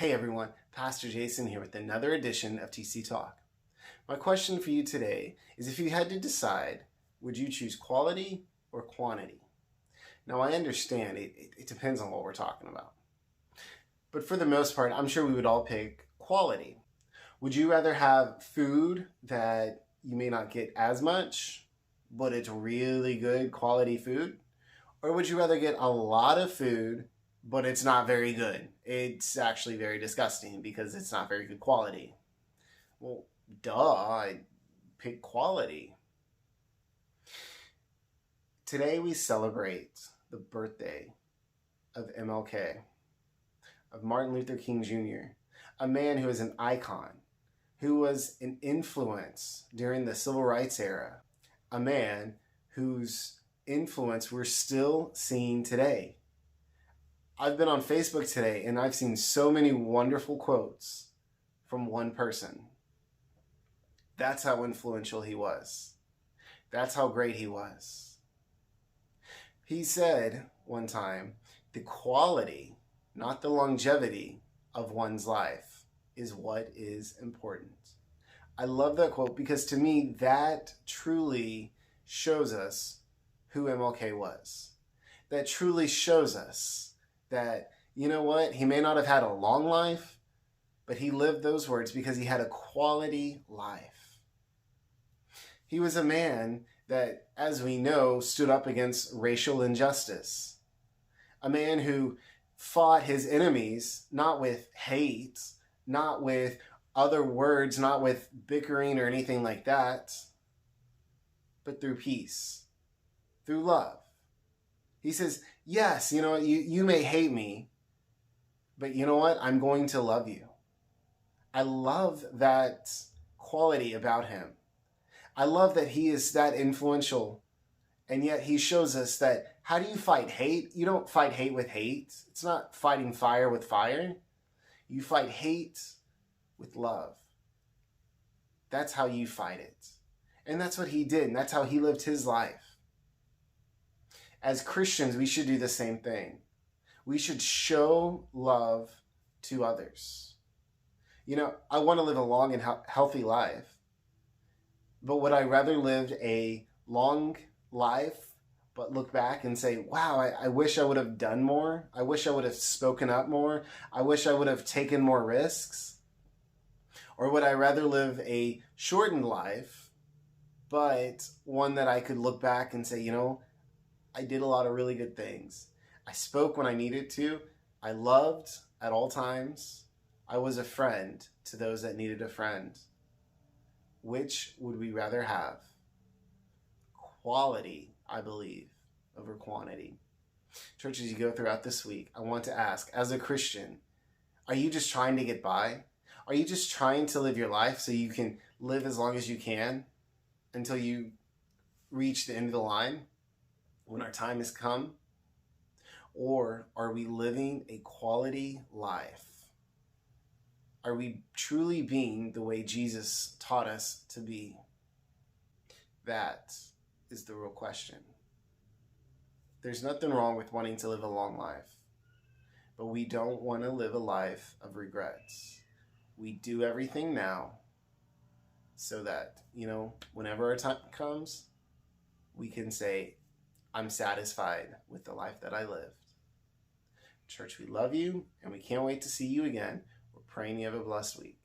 Hey everyone, Pastor Jason here with another edition of TC Talk. My question for you today is, if you had to decide, would you choose quality or quantity? Now I understand it depends on what we're talking about. But for the most part, I'm sure we would all pick quality. Would you rather have food that you may not get as much, but it's really good quality food? Or would you rather get a lot of food, but it's not very good? It's actually very disgusting because it's not very good quality. Well, duh, I'd pick quality. Today we celebrate the birthday of MLK, of Martin Luther King Jr., a man who is an icon, who was an influence during the Civil Rights era, a man whose influence we're still seeing today. I've been on Facebook today and I've seen so many wonderful quotes from one person. That's how influential he was. That's how great he was. He said one time, the quality, not the longevity of one's life, is what is important. I love that quote because to me that truly shows us who MLK was. That truly shows us that, you know what, he may not have had a long life, but he lived those words because he had a quality life. He was a man that, as we know, stood up against racial injustice. A man who fought his enemies not with hate, not with other words, not with bickering or anything like that, but through peace, through love. He says, yes, you may hate me, but you know what? I'm going to love you. I love that quality about him. I love that he is that influential, and yet he shows us that how do you fight hate? You don't fight hate with hate. It's not fighting fire with fire. You fight hate with love. That's how you fight it. And that's what he did, and that's how he lived his life. As Christians, we should do the same thing. We should show love to others. I want to live a long and healthy life, but would I rather live a long life, but look back and say, wow, I wish I would have done more. I wish I would have spoken up more. I wish I would have taken more risks. Or would I rather live a shortened life, but one that I could look back and say, I did a lot of really good things. I spoke when I needed to. I loved at all times. I was a friend to those that needed a friend. Which would we rather have? Quality, I believe, over quantity. Church, as you go throughout this week, I want to ask, as a Christian, are you just trying to get by? Are you just trying to live your life so you can live as long as you can until you reach the end of the line when our time has come? Or are we living a quality life? Are we truly being the way Jesus taught us to be? That is the real question. There's nothing wrong with wanting to live a long life, but we don't want to live a life of regrets. We do everything now so that, whenever our time comes, we can say, I'm satisfied with the life that I lived. Church, we love you, and we can't wait to see you again. We're praying you have a blessed week.